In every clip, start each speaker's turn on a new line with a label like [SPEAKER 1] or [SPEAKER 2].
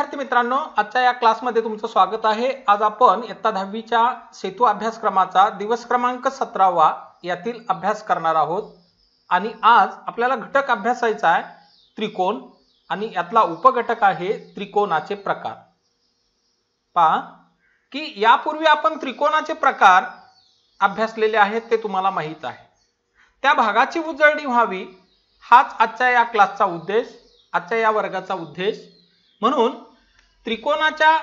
[SPEAKER 1] विद्यार्थी मित्रांनो, आजच्या या क्लासमध्ये तुमचं स्वागत आहे। आज आपण इयत्ता 10वी च्या सेतू अभ्यासक्रमाचा दिवस क्रमांक 17वा यातील अभ्यास करणार आहोत आणि आज आपल्याला घटक अभ्यासायचा आहे त्रिकोण आणि यातला उपघटक आहे त्रिकोणाचे प्रकार। पहा की यापूर्वी आपण त्रिकोणाचे प्रकार अभ्यासलेले आहेत ते तुम्हाला माहित आहे। त्या भागाची उजळणी व्हावी हाच आजच्या या क्लासचा उद्देश, आजच्या या वर्गाचा उद्देश। म्हणून त्रिकोणाच्या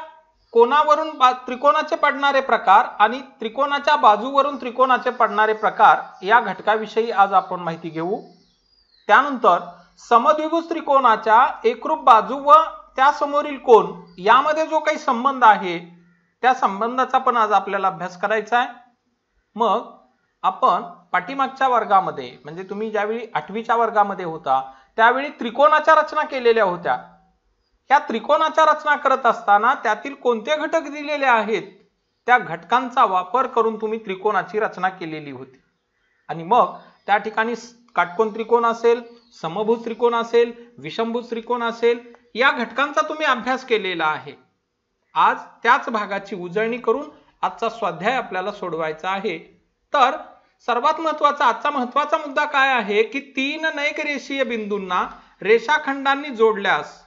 [SPEAKER 1] कोनावरून त्रिकोणाचे पडणारे प्रकार आणि त्रिकोणाच्या बाजूवरून त्रिकोणाचे पडणारे प्रकार या घटकाविषयी आज आपण माहिती घेऊ। त्यानंतर समद्विभुज त्रिकोणाच्या एकरूप बाजू व त्या समोरील कोन यामध्ये जो काही संबंध आहे त्या संबंधाचा पण आज आपल्याला अभ्यास करायचा आहे। मग आपण पाठीमागच्या वर्गामध्ये म्हणजे तुम्ही ज्यावेळी 8वी च्या वर्गामध्ये होता त्यावेळी त्रिकोणाच्या रचना केलेल्या होत्या। या त्रिकोणाच्या रचना करत असताना त्यातील कोणते घटक दिलेले आहेत त्या घटकांचा वापर करून तुम्ही त्रिकोणाची रचना केलेली होती आणि मग त्या ठिकाणी काटकोन त्रिकोण असेल, समभुज त्रिकोण असेल, विषमभुज त्रिकोण असेल या घटकांचा तुम्ही अभ्यास केलेला आहे। आज त्याच भागाची उजळणी करून आजचा स्वाध्याय आपल्याला सोडवायचा आहे। तर सर्वात महत्त्वाचा आजचा महत्त्वाचा मुद्दा काय आहे की तीन नैक रेषीय बिंदूंना रेषाखंडांनी जोडल्यास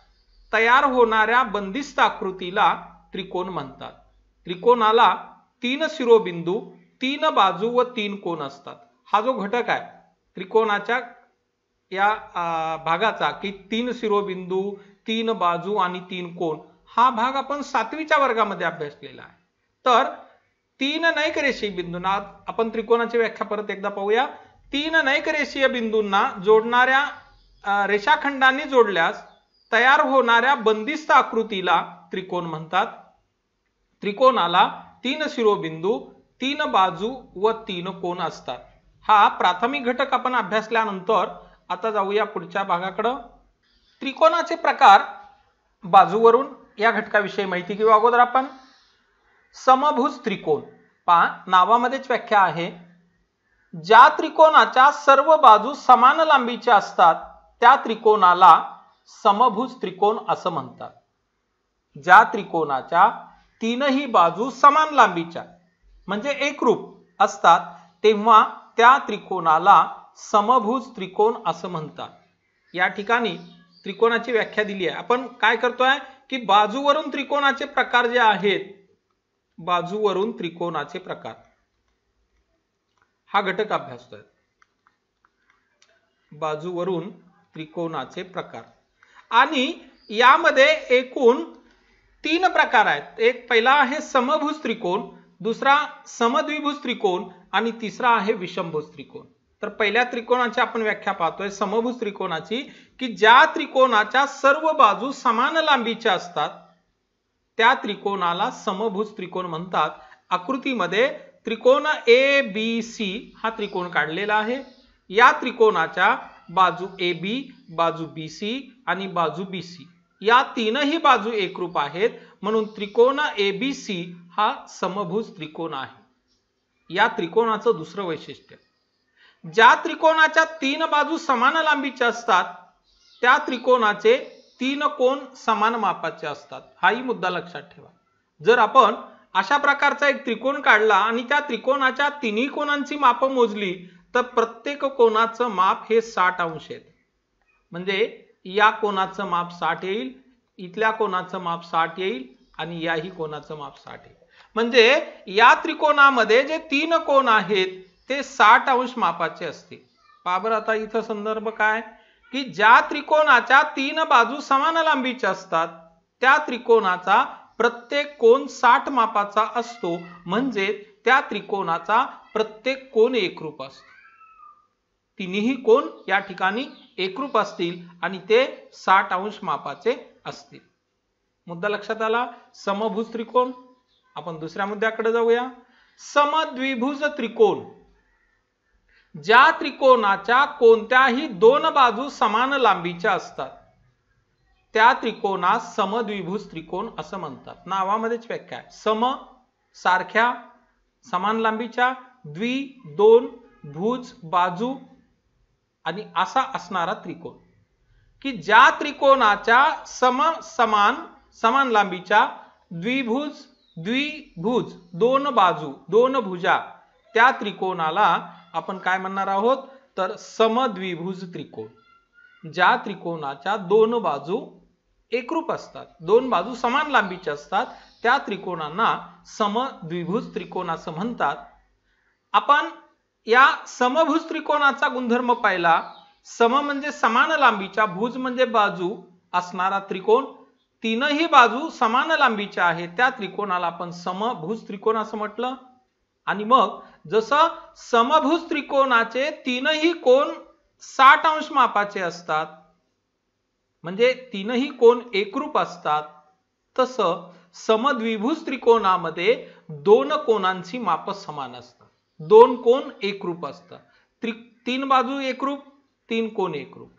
[SPEAKER 1] तयार होणाऱ्या बंदिस्त आकृतीला त्रिकोण म्हणतात। त्रिकोणाला तीन शिरोबिंदू, तीन बाजू व तीन कोन असतात। हा जो घटक आहे त्रिकोणाच्या या भागाचा की तीन शिरोबिंदू, तीन बाजू आणि तीन कोन, हा भाग आपण 7वी च्या वर्गामध्ये अभ्यासलेला आहे। तर तीन नैक रेषीय बिंदूंना आपण त्रिकोणाची व्याख्या परत एकदा पाहूया। तीन नैक रेषीय बिंदूंना जोडणाऱ्या रेषाखंडांनी जोडल्यास तयार होणाऱ्या बंदिस्त आकृतीला त्रिकोण म्हणतात। त्रिकोणाला तीन शिरोबिंदू, तीन बाजू व तीन कोन असतात। हा प्राथमिक घटक आपण अभ्यासल्यानंतर आता जाऊया पुढच्या भागाकडे। त्रिकोणाचे प्रकार बाजूवरून या घटकाविषयी माहिती घेऊ अगोदर आपण। समभुज त्रिकोण पहा नावामध्येच व्याख्या आहे, ज्या त्रिकोणाच्या सर्व बाजू समान लांबीच्या असतात त्या त्रिकोणाला समभुज त्रिकोण असं म्हणतात। ज्या त्रिकोणाच्या तीनही बाजू समान लांबीच्या म्हणजे एकरूप असतात तेव्हा त्या त्रिकोणाला समभुज त्रिकोण असं म्हणतात। या ठिकाणी त्रिकोणाची व्याख्या दिली आहे। आपण काय करतोय की बाजूवरून त्रिकोणाचे प्रकार जे आहेत, बाजूवरून त्रिकोणाचे प्रकार हा घटक अभ्यासतोय। बाजूवरून त्रिकोणाचे प्रकार आणि यामध्ये एकूण तीन प्रकार आहेत। एक पहिला आहे समभुज त्रिकोण, दुसरा समद्विभुज त्रिकोण आणि तिसरा आहे विषमभुज त्रिकोण। तर पहिल्या त्रिकोणाची आपण व्याख्या पाहतोय समभुज त्रिकोणाची की ज्या त्रिकोणाच्या सर्व बाजू समान लांबीच्या असतात त्या त्रिकोणाला समभुज त्रिकोण म्हणतात। आकृतीमध्ये त्रिकोण ABC हा त्रिकोण काढलेला आहे। या त्रिकोणाच्या बाजू AB, बाजू BC आणि बाजू BC या तीनही बाजू एकरूप आहेत म्हणून त्रिकोण ABC हा समभुज त्रिकोण आहे। या त्रिकोणाचं दुसरं वैशिष्ट्य, ज्या त्रिकोणाच्या तीन बाजू समान लांबीच्या असतात त्या त्रिकोणाचे तीन कोन समान मापाचे असतात। हाही मुद्दा लक्षात ठेवा। जर आपण अशा प्रकारचा एक त्रिकोण काढला आणि त्या त्रिकोणाच्या तिन्ही कोनांची माप मोजली तर प्रत्येक कोनाचं माप हे 60 अंश आहे। म्हणजे या कोनाचं माप 60 येईल, इथल्या कोनाचं माप 60 येईल आणि याही कोनाचं माप 60 येईल। म्हणजे या त्रिकोणामध्ये जे तीन कोन आहेत ते 60 अंश मापाचे असतील। पहा बरं आता इथं संदर्भ काय की ज्या त्रिकोणाच्या तीन बाजू समान लांबीच्या असतात त्या त्रिकोणाचा प्रत्येक कोन 60 मापाचा असतो म्हणजे त्या त्रिकोणाचा प्रत्येक कोन एकरूप असतो। तिन्ही कोन या ठिकाणी एकरूप असतील आणि ते 60 अंश मापाचे असतील। मुद्दा लक्षात आला। समभुज त्रिकोण। आपण दुसऱ्या मुद्द्याकडे जाऊया। समद्विभुज त्रिकोण, ज्या त्रिकोणाच्या कोणत्याही दोन बाजू समान लांबीच्या असतात त्या त्रिकोणास समद्विभुज त्रिकोण असं म्हणतात। नावामध्येच व्याख्या आहे। सम सारख्या समान लांबीच्या, द्वि दोन, भुज बाजू आणि असा असणारा त्रिकोण की ज्या त्रिकोणाच्या समान समान लांबीच्या द्विभुज दोन बाजू दोन भुजा त्या त्रिकोणाला आपण काय म्हणणार आहोत तर समद्विभुज त्रिकोण। ज्या त्रिकोणाच्या दोन बाजू एकरूप असतात, दोन बाजू समान लांबीच्या असतात, त्या त्रिकोणांना समद्विभुज त्रिकोण असं म्हणतात। आपण या समभुज त्रिकोणाचा गुणधर्म पाहिला। सम म्हणजे समान लांबीच्या, भुज म्हणजे बाजू असणारा त्रिकोण, तीनही बाजू समान लांबीच्या आहेत त्या त्रिकोणाला आपण समभुज त्रिकोण असं म्हटलं। आणि मग जसं समभुज त्रिकोणाचे तीनही कोन 60 अंश मापाचे असतात, म्हणजे तीनही कोन एकरूप असतात, तसं समद्विभुज त्रिकोणामध्ये दोन कोनांची माप समान असतात, दोन कोन एकरूप असतात। तीन बाजू एकरूप, तीन कोन एकरूप,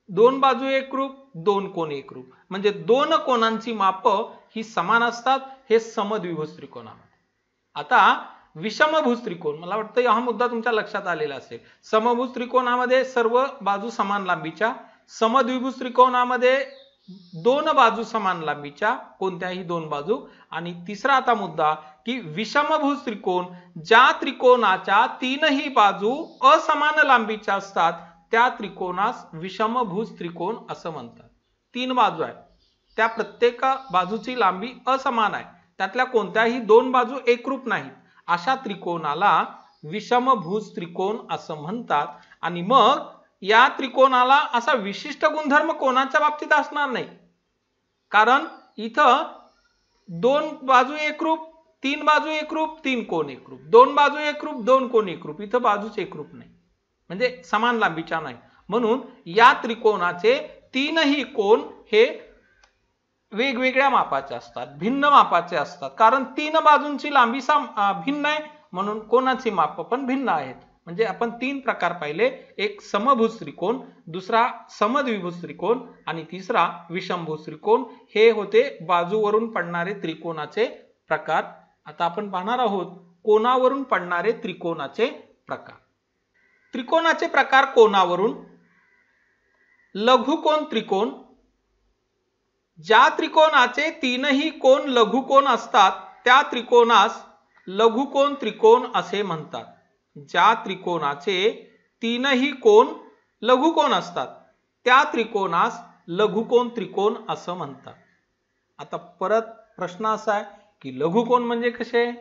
[SPEAKER 1] दोन बाजू एकरूप, दोन कोन एकरूप, म्हणजे दोन कोनांची माप ही समान असतात हे समद्विभुज त्रिकोणामध्ये। आता विषमभुज त्रिकोण, मला वाटतं हा मुद्दा तुमच्या लक्षात आलेला असेल। समभुज त्रिकोणामध्ये सर्व बाजू समान लांबीच्या, समद्विभुज त्रिकोणामध्ये दोन बाजू समान लांबीच्या, कोणत्याही दोन बाजू। आणि तिसरा आता मुद्दा की विषमभुज त्रिकोण, ज्या त्रिकोणाच्या तीनही बाजू असमान लांबीच्या असतात त्या त्रिकोणास विषमभुज त्रिकोण असं म्हणतात। तीन बाजू आहेत, त्या प्रत्येक बाजूची लांबी असमान आहे, त्यातल्या कोणत्याही दोन बाजू एकरूप नाहीत, अशा त्रिकोणाला विषमभुज त्रिकोण असं म्हणतात। आणि मग या त्रिकोणाला असा विशिष्ट गुणधर्म कोणाच्या बाबतीत असणार नाही, कारण इथं दोन बाजू एकरूप, तीन बाजू एकरूप, तीन कोन एकरूप, दोन बाजू एकरूप, दोन कोन एकरूप, इथं बाजूच एकरूप नाही, म्हणजे समान लांबीच्या नाही। म्हणून या त्रिकोणाचे तीनही कोन हे वेगवेगळ्या मापाचे असतात, भिन्न मापाचे असतात, कारण तीन बाजूंची लांबी भिन्न आहे, म्हणून कोनाची माप पण भिन्न आहेत। म्हणजे आपण तीन प्रकार पाहिले, एक समभुज त्रिकोण, दुसरा समद्विभुज त्रिकोण आणि तिसरा विषमभुज त्रिकोण। हे होते बाजूवरून पडणारे त्रिकोणाचे प्रकार। आता आपण पाहणार आहोत कोनावरून पडणारे त्रिकोणाचे प्रकार। त्रिकोणाचे प्रकार कोनावरून: लघुकोन त्रिकोण, ज्या त्रिकोणाचे तीनही कोन लघुकोन असतात त्या त्रिकोणास लघुकोन त्रिकोण असे म्हणतात। ज्या त्रिकोणाचे तीनही कोन लघुकोन असतात त्या त्रिकोणास लघुकोन त्रिकोण असं म्हणतात। आता परत प्रश्न असा आहे की लघुकोन म्हणजे कसे,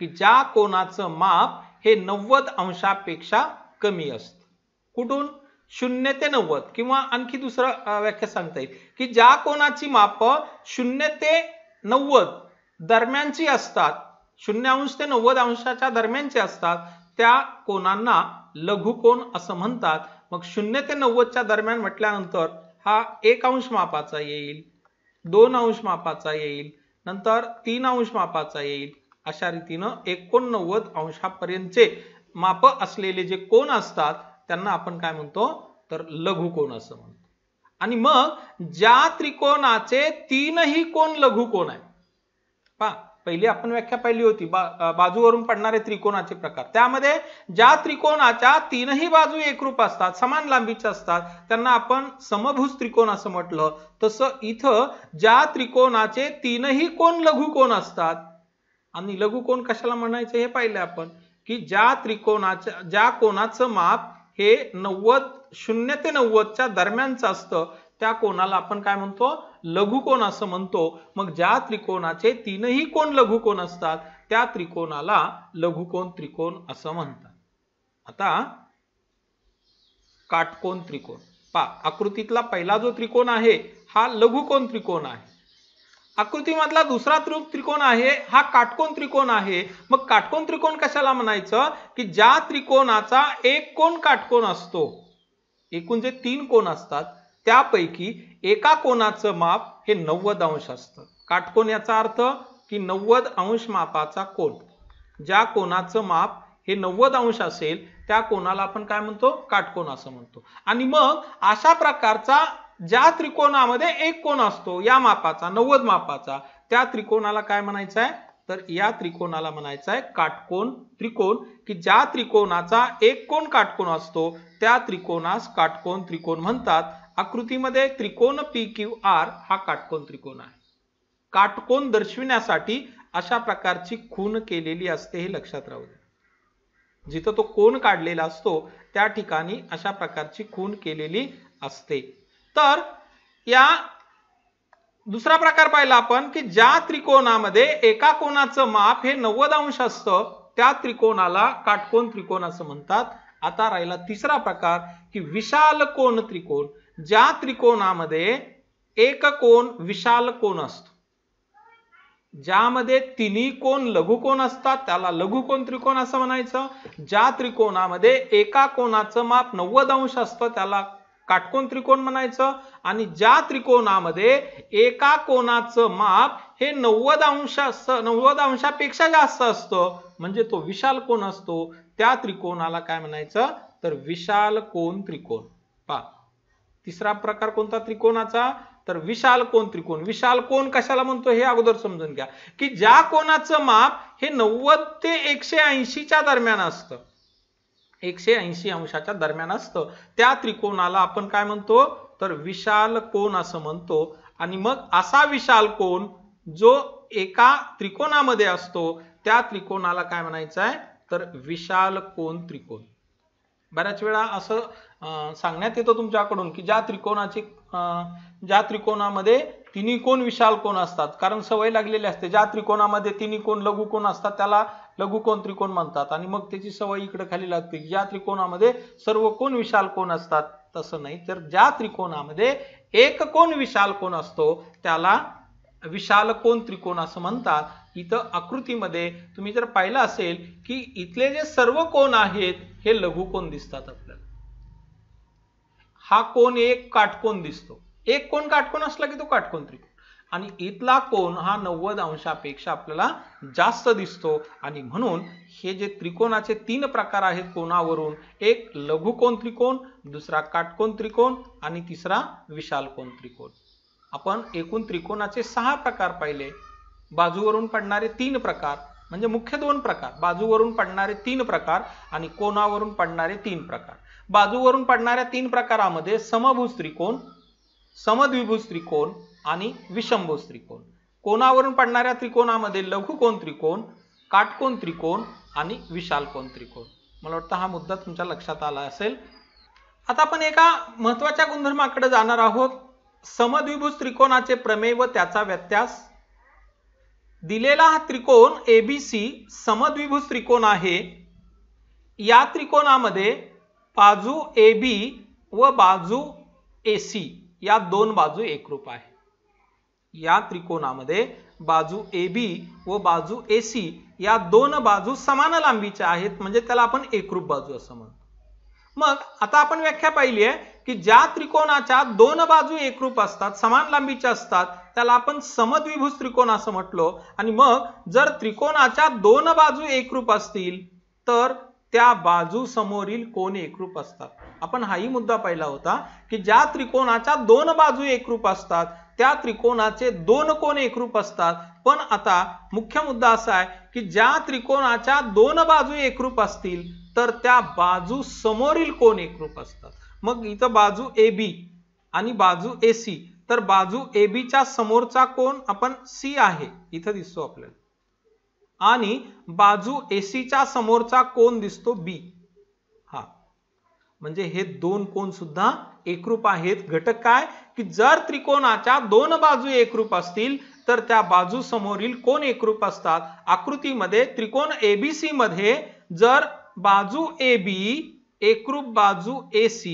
[SPEAKER 1] की ज्या कोनाचं माप हे 90 अंशापेक्षा कमी असतं। कुठून? 0 ते 90, किंवा आणखी दुसरं व्याख्या सांगता येईल की ज्या कोनाची माप 0 ते 90 दरम्यानची असतात, 0 अंश ते 90 अंशाच्या दरम्यानचे असतात, त्या कोनांना लघुकोन असं म्हणतात। मग 0 ते 90च्या दरम्यान म्हटल्यानंतर हा 1 अंश मापाचा येईल, 2 अंश मापाचा येईल, नंतर 3 अंश मापाचा येईल, अशा रीतीनं 89 अंशापर्यंतचे माप असलेले जे कोन असतात त्यांना आपण काय म्हणतो तर लघुकोन असं म्हणतो। आणि मग ज्या त्रिकोणाचे तीनही कोन लघुकोन आहे, पहा पहिली आपण व्याख्या पाहिली होती बाजूवरून पडणारे त्रिकोणाचे प्रकार, त्यामध्ये ज्या त्रिकोणाच्या तीनही बाजू एकरूप असतात, समान लांबीच्या असतात, त्यांना आपण समभुज त्रिकोण असं म्हटलं। तसं इथं ज्या त्रिकोणाचे तीनही कोन लघुकोन असतात, आणि लघुकोन कशाला म्हणायचं हे पाहिलं आपण, की ज्या कोनाचं माप हे 0 ते 90च्या दरम्यानचं असतं त्या कोनाला आपण काय म्हणतो लघुकोन असं म्हणतो। मग ज्या त्रिकोणाचे तीनही कोन लघुकोन असतात त्या त्रिकोणाला लघुकोन त्रिकोण असं म्हणतात। आता काटकोन त्रिकोण पहा, आकृतीतला पहिला जो त्रिकोण आहे हा लघुकोन त्रिकोण आहे, आकृतीमधला दुसरा त्रिकोण आहे हा काटकोन त्रिकोण आहे। मग काटकोन त्रिकोण कशाला म्हणायचं, की ज्या त्रिकोणाचा एक कोन काटकोन असतो, एकूण जे 3 कोन असतात त्यापैकी एका कोनाचं माप हे 90 अंश असतं। काटकोन याचा अर्थ की 90 अंश मापाचा कोन, ज्या कोनाचं माप हे 90 अंश असेल त्या कोनाला आपण काय म्हणतो काटकोन असं म्हणतो। आणि मग अशा प्रकारचा ज्या त्रिकोणामध्ये एक कोन असतो या मापाचा 90 मापाचा, त्या त्रिकोणाला काय म्हणायचं आहे तर या त्रिकोणाला म्हणायचं आहे काटकोन त्रिकोण, की ज्या त्रिकोणाचा एक कोन काटकोन असतो त्या त्रिकोणास काटकोन त्रिकोण म्हणतात। आकृतीमध्ये त्रिकोण PQR हा काटकोन त्रिकोण आहे। काटकोन दर्शविण्यासाठी अशा प्रकारची खूण केलेली असते, हे लक्षात राहू द्या. जिथं तो कोन काढलेला असतो त्या ठिकाणी अशा प्रकारची खूण केलेली असते. तर या दुसरा प्रकार पाहिला आपण की ज्या त्रिकोणामध्ये एका कोणाचं माप हे 90 अंश असतं त्या त्रिकोणाला काटकोन त्रिकोण असं म्हणतात. आता राहिला तिसरा प्रकार की विशाल कोन त्रिकोण. ज्या त्रिकोणामध्ये एक कोन विशाल कोन असतो, ज्यामध्ये तिन्ही कोन लघुकोन असतात त्याला लघुकोन त्रिकोण असं म्हणायचं. ज्या त्रिकोणामध्ये एका कोणाचं माप 90 अंश असतं त्याला काटकोन त्रिकोण म्हणायचं. आणि ज्या त्रिकोणामध्ये एका कोणाचं माप हे 90 अंशापेक्षा जास्त असतं म्हणजे तो विशाल कोन असतो, त्या त्रिकोणाला काय म्हणायचं तर विशाल कोन त्रिकोण. पहा तिसरा प्रकार कोणता त्रिकोणाचा तर विशाल कोन त्रिकोण. विशाल कोन कशाला म्हणतो हे अगोदर समजून घ्या की ज्या कोणाचं माप हे 90 ते 180 च्या दरम्यान असतं, 180 अंशाच्या दरम्यान असतं त्या त्रिकोणाला आपण काय म्हणतो तर विशाल कोन असं म्हणतो. आणि मग असा विशाल कोन जो एका त्रिकोणामध्ये असतो त्या त्रिकोणाला काय म्हणायचं आहे तर विशाल कोन त्रिकोण. बऱ्याच वेळा असं सांगण्यात येतं तुमच्याकडून की ज्या त्रिकोणामध्ये तिन्ही कोन विशाल कोन असतात, कारण सवय लागलेली असते. ज्या त्रिकोणामध्ये तिन्ही कोन लघुकोन असतात त्याला लघुकोन त्रिकोण म्हणतात आणि मग त्याची सवय इकडे खाली लागते. ज्या त्रिकोणामध्ये सर्व कोन विशाल कोन असतात तसं नाही, तर ज्या त्रिकोणामध्ये एक कोन विशाल कोन असतो त्याला विशाल कोन त्रिकोण असं म्हणतात. इथं आकृतीमध्ये तुम्ही जर पाहिलं असेल की इथले जे सर्व कोन आहेत हे लघुकोन दिसतात आपल्याला. हा कोन एक काटकोन दिसतो, एक कोन काटकोन असला की तो काटकोन त्रिकोण. आणि इथला कोन हा 90 अंशापेक्षा आपल्याला जास्त दिसतो. आणि म्हणून हे जे त्रिकोणाचे 3 प्रकार आहेत कोनावरून, एक लघुकोन त्रिकोण, दुसरा काटकोन त्रिकोण आणि तिसरा विशाल कोन त्रिकोण. आपण एकूण त्रिकोणाचे 6 प्रकार पाहिले. बाजूवरून पडणारे 3 प्रकार म्हणजे मुख्य 2 प्रकार, बाजूवरून पडणारे 3 प्रकार आणि कोनावरून पडणारे 3 प्रकार. बाजूवरून पडणाऱ्या 3 प्रकारामध्ये समभुज त्रिकोण, समद्विभुज त्रिकोण आणि विषमभुज त्रिकोण. कोनावरून पडणाऱ्या त्रिकोणामध्ये लघुकोन त्रिकोण, काटकोन त्रिकोण आणि विशाल कोन त्रिकोण. मला वाटतं हा मुद्दा तुमच्या लक्षात आला असेल. आता आपण एका महत्वाच्या गुणधर्माकडे जाणार आहोत. समद्विभुज त्रिकोणाचे प्रमेय व त्याचा व्यत्यास. दिलेला हा त्रिकोण एबीसी समद्विभुज त्रिकोण आहे. या त्रिकोणामध्ये बाजू AB व बाजू AC या 2 बाजू एकरूप आहे. या त्रिकोणामध्ये बाजू AB व बाजू AC या 2 बाजू समान लांबीच्या आहेत म्हणजे त्याला आपण एकरूप बाजू असं म्हणतो. मग आता आपण व्याख्या पाहिली आहे की ज्या त्रिकोणाच्या 2 बाजू एकरूप असतात, समान लांबीच्या असतात त्याला आपण समद्विभुज त्रिकोण असं म्हटलो. आणि मग जर त्रिकोणाच्या 2 बाजू एकरूप असतील तर त्या बाजू समोरील कोन एकरूप असतात. आपण हाही मुद्दा पाहिला होता की ज्या त्रिकोणाच्या 2 बाजू एकरूप असतात त्या त्रिकोणाचे 2 कोन एकरूप असतात. पण आता मुख्य मुद्दा असा आहे की ज्या त्रिकोणाच्या 2 बाजू एकरूप असतील तर त्या बाजू समोरील कोन एकरूप असतात. मग इथं बाजू AB आणि बाजू AC, तर बाजू AB च्या समोरचा कोन आपण C आहे इथं दिसतो आपल्याला, आणि बाजू AC च्या समोरचा कोन दिसतो B. हा म्हणजे हे 2 कोन सुद्धा एकरूप आहेत. घटक काय की जर त्रिकोणाच्या 2 बाजू एकरूप असतील तर त्या बाजू समोरील कोन एकरूप असतात. आकृतीमध्ये त्रिकोण ABC मध्ये जर बाजू AB एकरूप बाजू AC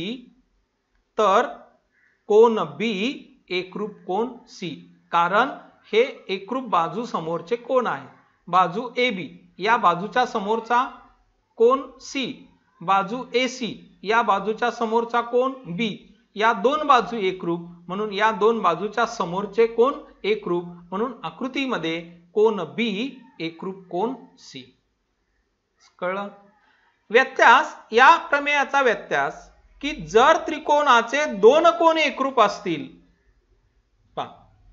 [SPEAKER 1] तर कोन B एकरूप कोन C, कारण हे एकरूप बाजू समोरचे कोन आहे. बाजू AB या बाजूच्या समोरचा कोन C, बाजू AC या बाजूच्या समोरचा कोन B, या 2 बाजू एकरूप म्हणून या 2 बाजूच्या समोरचे कोन एकरूप म्हणून आकृतीमध्ये कोन B एकरूप कोन C. कळलं? व्यत्यास. या प्रमेयाचा व्यत्यास की जर त्रिकोणाचे 2 कोन एकरूप असतील, पहा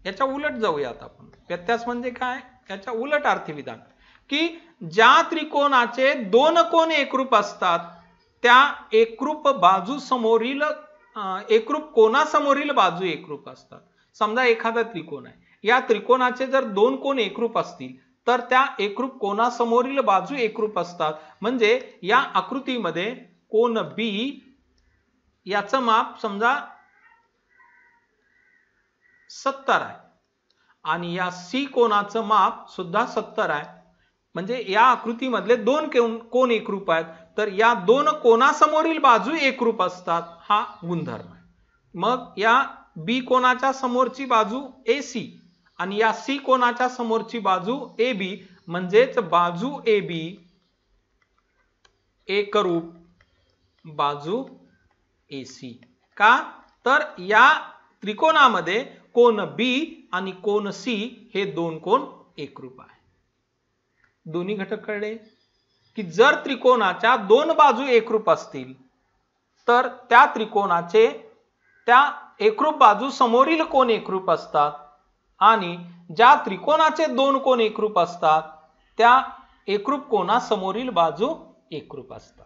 [SPEAKER 1] याच्या उलट जाऊयात आपण. व्यत्यास म्हणजे काय, याच्या उलट अर्थविधान की ज्या त्रिकोणाचे 2 कोन एकरूप असतात त्या एकरूप बाजू समोरील एकरूप कोणासमोरील बाजू एकरूप असतात. समजा एखादा त्रिकोण आहे, या त्रिकोणाचे जर दोन कोन एकरूप असतील तर त्या एकरूप कोणासमोरील बाजू एकरूप असतात. म्हणजे या आकृतीमध्ये कोन बी याचं माप समजा 70 आहे आणि या सी कोणाचं माप सुद्धा 70 आहे. म्हणजे या आकृतीमधले दोन कोन एकरूप आहेत तर या दोन कोणासमोरील बाजू एकरूप असतात, हा गुणधर्म आहे. मग या बी कोणाच्या समोरची बाजू AC आणि या सी कोणाच्या समोरची बाजू AB म्हणजेच बाजू AB एकरूप बाजू AC. का तर या त्रिकोणामध्ये कोन B आणि कोन C हे दोन कोन एकरूप आहे. दोन्ही घटक कळले की जर त्रिकोणाच्या दोन बाजू एकरूप असतील तर त्या त्रिकोणाचे त्या एकरूप बाजू समोरील कोन एकरूप असतात आणि ज्या त्रिकोणाचे दोन कोन एकरूप असतात त्या एकरूप कोणासमोरील बाजू एकरूप असतात.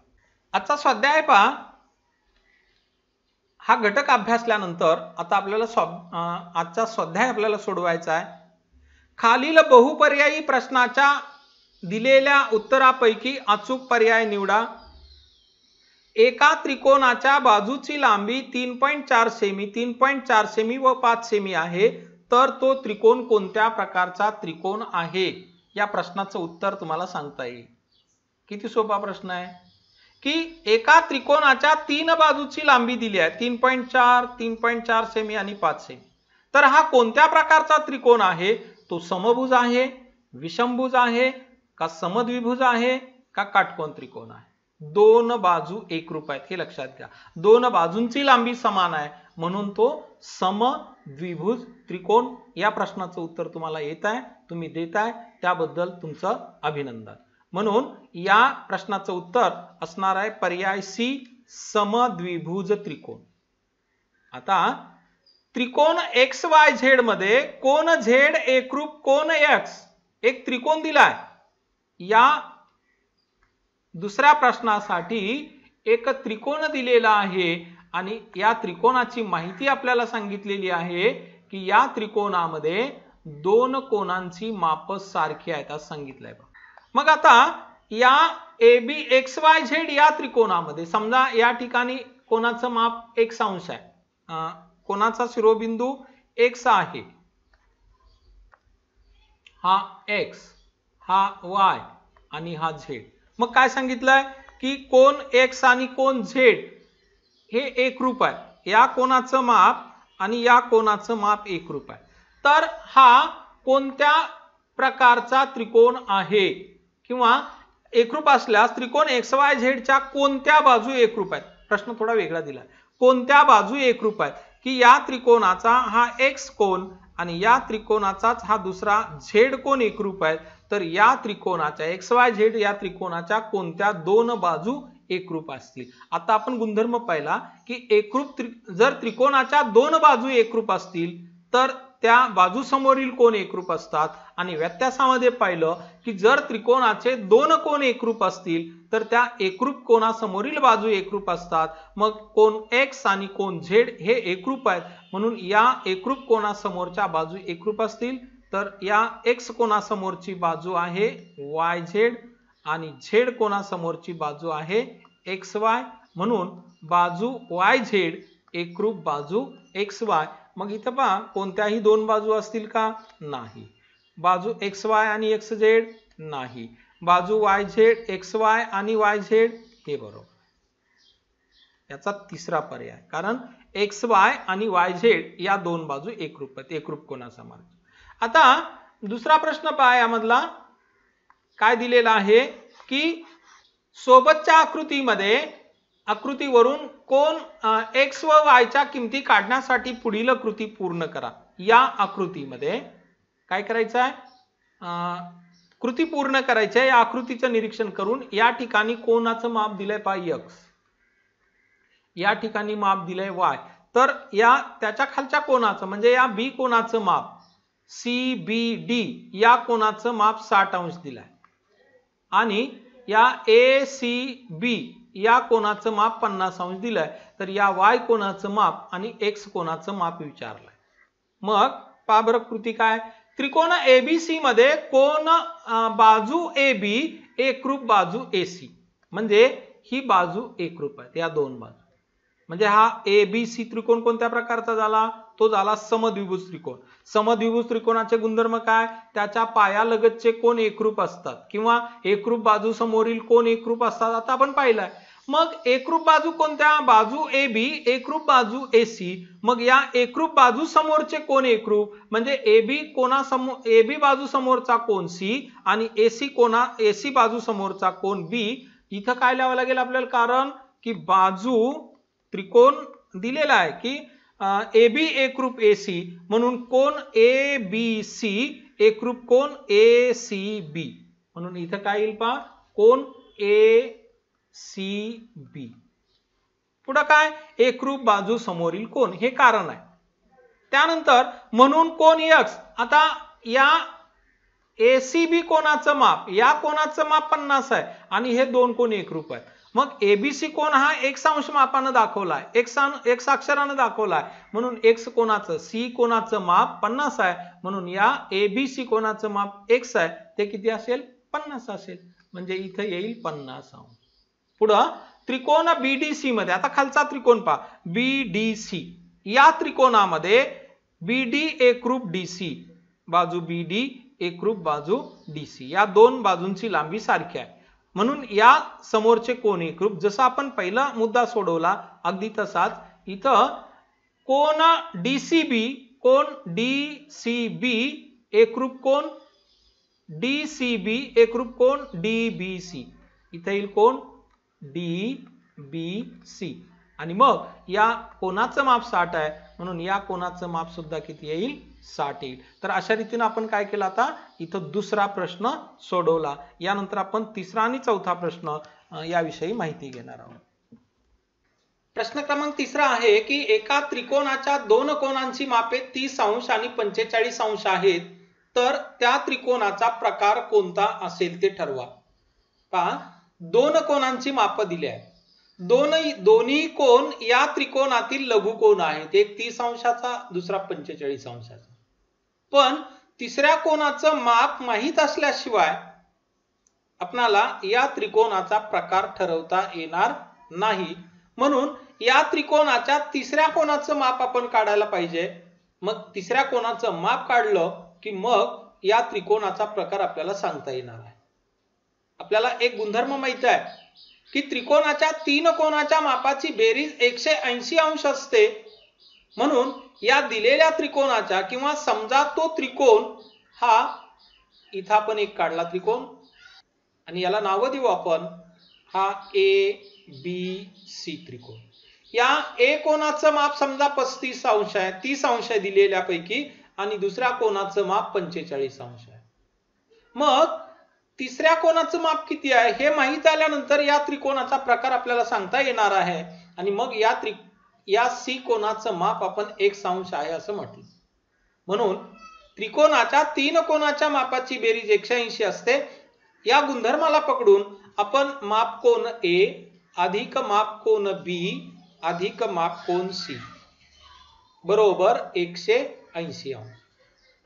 [SPEAKER 1] आजचा स्वाध्याय पहा. हा घटक अभ्यासल्यानंतर आता आपल्याला आजचा स्वाध्याय आपल्याला सोडवायचा आहे. खालील बहुपर्यायी प्रश्नाच्या दिलेल्या उत्तरापैकी अचूक पर्याय निवडा. एका त्रिकोणाच्या बाजूची लांबी 3.4 सेमी, 3.4 सेमी व 5 सेमी आहे तर तो त्रिकोण कोणत्या प्रकारचा त्रिकोण आहे? या प्रश्नाचं उत्तर तुम्हाला सांगता येईल. किती सोपा प्रश्न आहे की एका त्रिकोणाच्या तीन बाजूची लांबी दिली आहे 3.4, 3.4 सेमी आणि 5 सेमी. तर हा कोणत्या प्रकारचा त्रिकोण आहे? तो समभुज आहे, विषमभुज आहे का समद्विभुज आहे का काटकोन त्रिकोण आहे? दोन बाजू एकरूप आहेत हे लक्षात घ्या. दोन बाजूंची लांबी समान आहे म्हणून तो समद्विभुज त्रिकोण. या प्रश्नाचं उत्तर तुम्हाला येत आहे, तुम्ही देताय त्याबद्दल तुमचं अभिनंदन. म्हणून या प्रश्नाचं उत्तर असणार आहे पर्याय सी, समद्विभुज त्रिकोण. आता त्रिकोण XYZ मध्ये कोन Z एकरूप कोन X एक त्रिकोण दिलाय. या दुसऱ्या प्रश्नासाठी एक त्रिकोण दिलेला आहे आणि या त्रिकोणाची माहिती आपल्याला सांगितलेली आहे की या त्रिकोणामध्ये दोन कोनांची माप सारखी आहेत असं सांगितलंय. मग आता या ABXYZ या त्रिकोणामध्ये समजा या ठिकाणी कोणाचं माप x अंश आहे, कोणाचा शिरोबिंदू x आहे, हा x, हा y आणि हा z. मग काय सांगितलंय की कोन x आणि कोन z हे एकरूप आहे. या कोणाचं माप आणि या कोणाचं माप एकरूप आहे. तर हा कोणत्या प्रकारचा त्रिकोण आहे किंवा एकरूप असल्यास त्रिकोण XYZ च्या कोणत्या बाजू एकरूप आहेत? प्रश्न थोडा वेगळा दिला. कोणत्या बाजू एकरूप आहेत की या त्रिकोणाचा हा x कोन आणि या त्रिकोणाचाच हा दुसरा z कोन एकरूप आहे. तर या त्रिकोणाच्या XYZ या त्रिकोणाच्या कोणत्या दोन बाजू एकरूप असतील? आता आपण गुणधर्म पाहिला की एकरूप जर त्रिकोणाच्या दोन बाजू एकरूप असतील तर त्या बाजू समोरील कोन एकरूप असतात आणि व्यत्यासामध्ये पाहिलं की जर त्रिकोणाचे दोन कोन एकरूप असतील तर त्या एकरूप कोणासमोरील बाजू एकरूप असतात. मग कोन x आणि कोन z हे एकरूप आहेत म्हणून या एकरूप कोणासमोरच्या बाजू एकरूप असतील. तर या x कोणासमोरची बाजू आहे YZ आणि z कोणासमोरची बाजू आहे XY म्हणून बाजू YZ एकरूप बाजू XY. मग इथं पहा कोणत्याही दोन बाजू असतील का? नाही. बाजू XY आणि XZ नाही. बाजू YZ XY आणि YZ हे बरोबर. याचा तिसरा पर्याय कारण XY आणि YZ या दोन बाजू एकरूप आहेत, एकरूप कोणासमोर. आता दुसरा प्रश्न पहा. यामधला काय दिलेला आहे की सोबतच्या आकृतीवरून कोन x व y च्या किमती काढण्यासाठी पुढील कृती पूर्ण करा. या आकृतीमध्ये काय करायचं आहे? कृती पूर्ण करायची आहे. या आकृतीचं निरीक्षण करून या ठिकाणी कोणाचं माप दिलंय पहा x, या ठिकाणी माप दिलंय y. तर या त्याच्या खालच्या कोणाचं म्हणजे या B कोणाचं माप CBD या कोणाचं माप 60 अंश दिलंय आणि या ACB या कोणाचं माप 50 अंश दिलंय. तर या y कोणाचं माप आणि x कोणाचं माप विचारलंय. मग पहा बरं कृती काय, त्रिकोण एबीसी मध्ये कोण बाजू AB एकरूप बाजू AC, म्हणजे ही बाजू एकरूप आहे, या दोन बाजू, म्हणजे हा एबीसी त्रिकोण कोणत्या प्रकारचा झाला, तो झाला समद्विभुज त्रिकोण. समद्विभुज त्रिकोणाचे गुणधर्म काय, त्याच्या पायालगतचे कोण एकरूप असतात किंवा एकरूप बाजू समोरील कोण एकरूप असतात, आता आपण पाहिलंय. मग एकरूप बाजू कोणत्या, बाजू AB एकरूप बाजू AC, मग या एकरूप बाजू समोरचे कोण एकरूप, म्हणजे AB बाजू समोरचा कोण C आणि AC बाजू समोरचा कोण B. इथं काय लिहावं लागेल आपल्याला, कारण की बाजू त्रिकोण दिलेला आहे की AB एकरूप AC, म्हणून कोण ABC एकरूप कोण ACB, म्हणून इथं काय येईल पहा, कोण ACB. पुढे काय, एकरूप बाजू समोरील कोण, हे कारण आहे. त्यानंतर म्हणून कोण X, आता या ACB कोणाचं माप, या कोणाचं माप 50 आहे आणि हे दोन कोण एकरूप आहेत. मग ABC कोण हा x अंश मापाने दाखवलाय, x अक्षराने दाखवलाय, म्हणून x कोणाचं C कोणाचं माप 50 आहे, म्हणून या ABC कोणाचं माप x आहे, ते किती असेल, 50 असेल, म्हणजे इथे येईल 50 अंश. पुढं त्रिकोण BDC मध्ये, आता खालचा त्रिकोण पहा BDC, या त्रिकोणामध्ये BD एकरूप DC, बाजू BD एकरूप बाजू DC, या दोन बाजूंची लांबी सारखी आहे, म्हणून या समोरचे कोण एकरूप. जसं आपण पहिला मुद्दा सोडवला अगदी तसाच इथं कोण DCB एकरूप कोण DCB एकरूप कोण DBC, इथे येईल कोण DBC, आणि मग या कोणाचं माप 60 आहे, म्हणून या कोणाचं माप सुद्धा किती येईल, 60 येईल. तर अशा रीतीने आपण काय केलं, आता इथं दुसरा प्रश्न सोडवला. यानंतर आपण तिसरा आणि चौथा प्रश्न याविषयी माहिती घेणार आहोत. प्रश्न क्रमांक तिसरा आहे की एका त्रिकोणाच्या दोन कोनांची मापे 30 अंश आणि 45 अंश आहेत, तर त्या त्रिकोणाचा प्रकार कोणता असेल ते ठरवा. पहा, दोन कोनांची माप दिली आहे, दोन्ही कोन या त्रिकोणातील लघुकोन आहेत, एक 30 अंशाचा दुसरा 45 अंशाचा. पण तिसऱ्या कोनाचं माप माहित असल्याशिवाय आपणाला या त्रिकोणाचा प्रकार ठरवता येणार नाही, म्हणून या त्रिकोणाच्या तिसऱ्या कोनाचं माप आपण काढायला पाहिजे. मग तिसऱ्या कोनाचं माप काढलं की मग या त्रिकोणाचा प्रकार आपल्याला सांगता येणार आहे. आपल्याला एक गुणधर्म माहित आहे की त्रिकोणाच्या तीन कोनाच्या मापाची बेरीज 180 अंश असते, म्हणून या दिलेल्या त्रिकोणाच्या किंवा समजा तो त्रिकोण हा इथं आपण एक काढला त्रिकोण आणि याला नाव देऊ आपण, हा ABC त्रिकोण. या A कोनाचं माप समजा 35 अंश आहे, 30 अंश आहे दिलेल्यापैकी, आणि दुसऱ्या कोनाचं माप 45 अंश आहे. मग तिसऱ्या कोनाचं माप किती आहे हे माहित झाल्यानंतर या त्रिकोणाचा प्रकार आपल्याला सांगता येणार आहे, आणि मग या C कोनाचं माप आपण 1 अंश आहे असं म्हटलं. म्हणून त्रिकोणाच्या तीन कोनाच्या मापाची बेरीज 180 असते. या गुणधर्माला पकडून आपण माप कोन A अधिक माप कोन B अधिक माप कोन C बरोबर 180 अंश,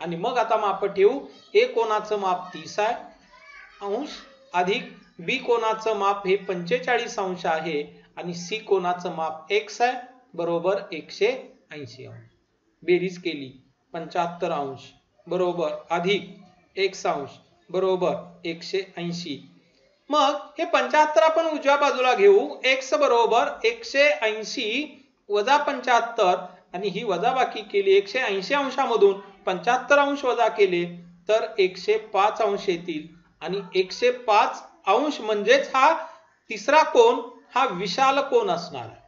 [SPEAKER 1] आणि मग आता माप ठेवू. A कोनाचं माप 30 आहे अंश अधिक B कोनाचं माप हे 45 अंश आहे आणि C कोनाचं माप x आहे बरोबर 180 अंश. बेरीज केली 75 अंश बरोबर अधिक x अंश बरोबर 180. मग हे 75 आपण उजव्या बाजूला घेऊ, x बरोबर 180 वजा 75, आणि ही वजाबाकी केली 180 अंशामधून 75 अंश वजा केले तर 105 अंश येतील, आणि 105 अंश म्हणजेच हा तिसरा कोन हा विशाल कोन असणार आहे.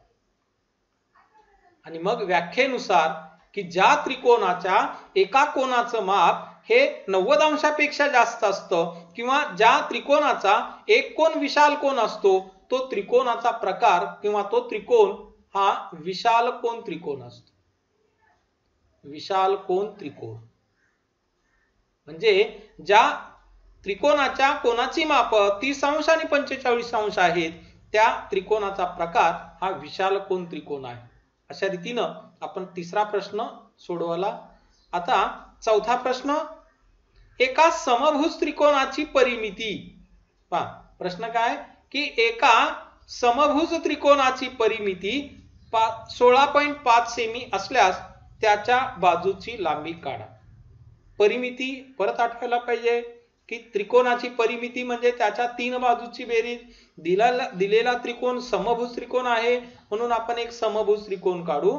[SPEAKER 1] आणि मग व्याख्येनुसार की ज्या त्रिकोणाच्या एका कोनाचं माप हे 90 अंशापेक्षा जास्त असतं किंवा ज्या त्रिकोणाचा एक कोन विशाल कोन असतो तो त्रिकोणाचा प्रकार किंवा तो त्रिकोण हा विशाल कोन त्रिकोण असतो. विशाल कोन त्रिकोण म्हणजे ज्या त्रिकोणाच्या कोनाची माप 30 अंश आणि 45 अंश आहेत त्या त्रिकोणाचा प्रकार हा विशाल कोन त्रिकोण आहे. अशा रीतीनं आपण तिसरा प्रश्न सोडवला. आता चौथा प्रश्न, एका समभुज त्रिकोणाची परिमिती. पहा प्रश्न काय की एका समभुज त्रिकोणाची परिमिती 16.5 सेमी असल्यास त्याच्या बाजूची लांबी काढा. परिमिती परत आठवायला पाहिजे की त्रिकोणाची परिमिती म्हणजे त्याच्या तीन बाजूची बेरीज. दिलेला त्रिकोण समभुज त्रिकोण आहे म्हणून आपण एक समभुज त्रिकोण काढू.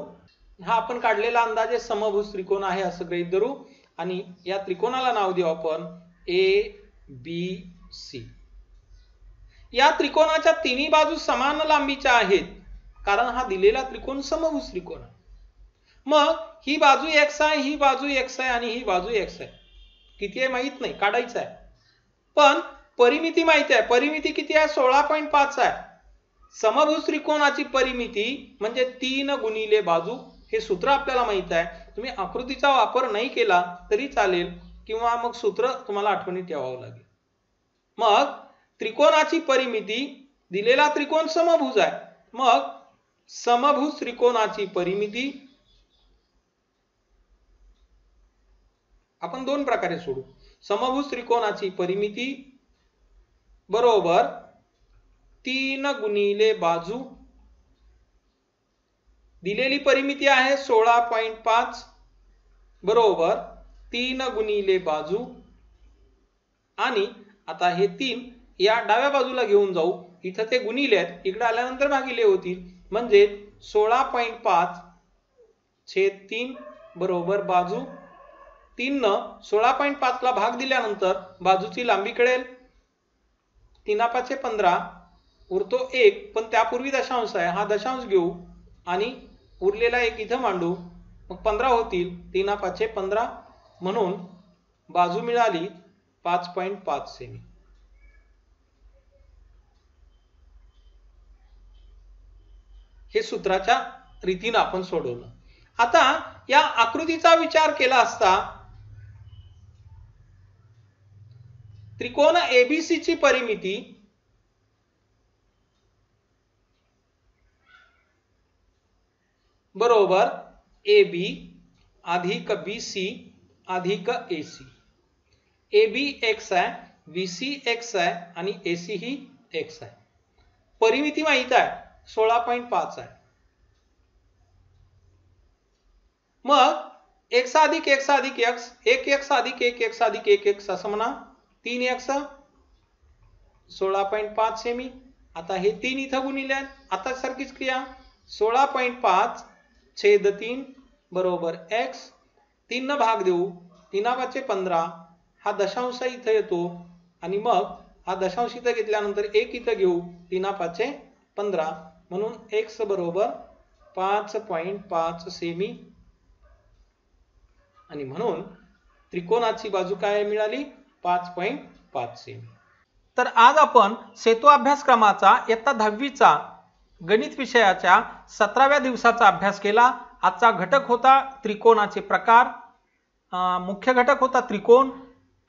[SPEAKER 1] हा आपण काढलेला अंदाजे समभुज त्रिकोण आहे असं गृहीत धरू आणि या त्रिकोणाला नाव देऊ आपण ABC. या त्रिकोणाच्या तिन्ही बाजू समान लांबीच्या आहेत कारण हा दिलेला त्रिकोण समभुज त्रिकोण आहे. मग ही बाजू x आहे, ही बाजू x आहे आणि ही बाजू x आहे. किती आहे माहित नाही, काढायचं आहे. पण परिमिती माहिती आहे. परिमिती किती आहे? 16.5 आहे. समभुज त्रिकोणाची परिमिती म्हणजे 3 गुणिले बाजू. हे सूत्र आपल्याला माहित आहे. तुम्ही आकृतीचा वापर नाही केला तरी चालेल किंवा मग सूत्र तुम्हाला आठवणीत ठेवावं लागेल. मग त्रिकोणाची परिमिती, दिलेला त्रिकोण समभुज आहे, मग समभुज त्रिकोणाची परिमिती आपण दोन प्रकारे सोडू. समभुज त्रिकोणाची परिमिती बरोबर 3 गुणिले बाजू. दिलेली परिमिती आहे 16.5 बरोबर 3 गुणिले बाजू. आणि आता हे 3 या डाव्या बाजूला घेऊन जाऊ. इथं ते गुणिले आहेत, इकडे आल्यानंतर भागिले होतील म्हणजे 16.5 छेद 3 बरोबर बाजू. 3 न 16.5 ला भाग दिल्यानंतर बाजूची लांबी कळेल. 3 5 15 उरतो 1, पण त्यापूर्वी दशांश आहे, हा दशांश घेऊ आणि उरलेला 1 इथं मांडू. मग 15 होतील. 3 5 15 म्हणून बाजू मिळाली 5.5 सेमी. हे सूत्राच्या रीतीने आपण सोडवलं. आता या आकृतीचा विचार केला असता त्रिकोण ABC ची परिमिती बरोबर AB अधिक BC अधिक AC. AB x आहे, BC x आहे आणि AC ही x आहे. परिमिती माहित आहे 16.5 आहे. मग x अधिक x अधिक x, 1x अधिक 1x अधिक 1x असं म्हणा. 3x 16.5 semi. आता हे 3 इथं गुणिले आहेत. आता सारखीच क्रिया 16.5 छेद 3 बरोबर x. 3 न भाग देऊ. 3 5 15 हा दशांश इथं येतो आणि मग हा दशांश इथं घेतल्यानंतर 1 इथं घेऊ. 3 5 15 म्हणून x बरोबर 5.5 सेमी. आणि म्हणून त्रिकोणाची बाजू काय मिळाली? 5.5 सेमी. तर आज आपण सेतू अभ्यासक्रमाचा इयत्ता 10वीचा गणित विषयाच्या 17व्या दिवसाचा अभ्यास केला. आजचा घटक होता त्रिकोणाचे प्रकार. मुख्य घटक होता त्रिकोण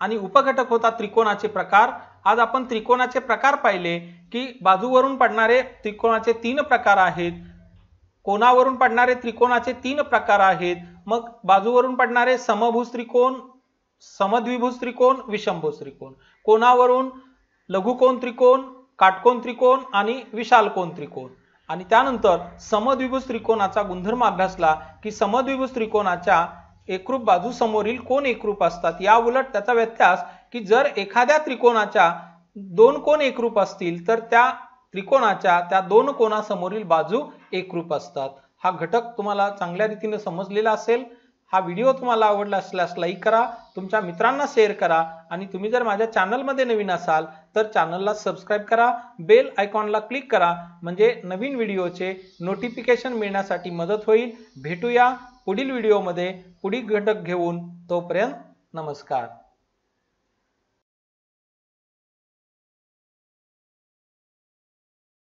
[SPEAKER 1] आणि उपघटक होता त्रिकोणाचे प्रकार. आज आपण त्रिकोणाचे प्रकार पाहिले की बाजूवरून पडणारे त्रिकोणाचे 3 प्रकार आहेत. कोनावरून पडणारे त्रिकोणाचे 3 प्रकार आहेत. मग बाजूवरून पडणारे समभुज त्रिकोण, समद्विभुज त्रिकोण, विषमभुज त्रिकोण. कोनावरून लघुकोन त्रिकोण, काटकोन त्रिकोण आणि विशालकोन त्रिकोण. आणि त्यानंतर समद्विभुज त्रिकोणाचा गुणधर्म अभ्यासला की समद्विभुज त्रिकोणाच्या एकरूप बाजू समोरील कोन एकरूप असतात. या उलट त्याचा व्यत्यास की जर एखाद्या त्रिकोणाच्या 2 कोन एकरूप असतील तर त्या त्रिकोणाच्या त्या 2 कोनासमोरील बाजू एकरूप असतात. हा घटक तुम्हाला चांगल्या रीतीने समजलेला असेल. हा व्हिडिओ तुम्हाला आवडला असल्यास लाईक करा, तुमच्या मित्रांना शेअर करा आणि तुम्ही जर माझ्या चॅनलमध्ये नवीन असाल तर चॅनलला सबस्क्राइब करा. बेल आयकॉनला क्लिक करा म्हणजे नवीन व्हिडिओचे नोटिफिकेशन मिळण्यासाठी मदत होईल. भेटूया पुढील व्हिडिओमध्ये पुढील घटक घेऊन. तोपर्यंत नमस्कार.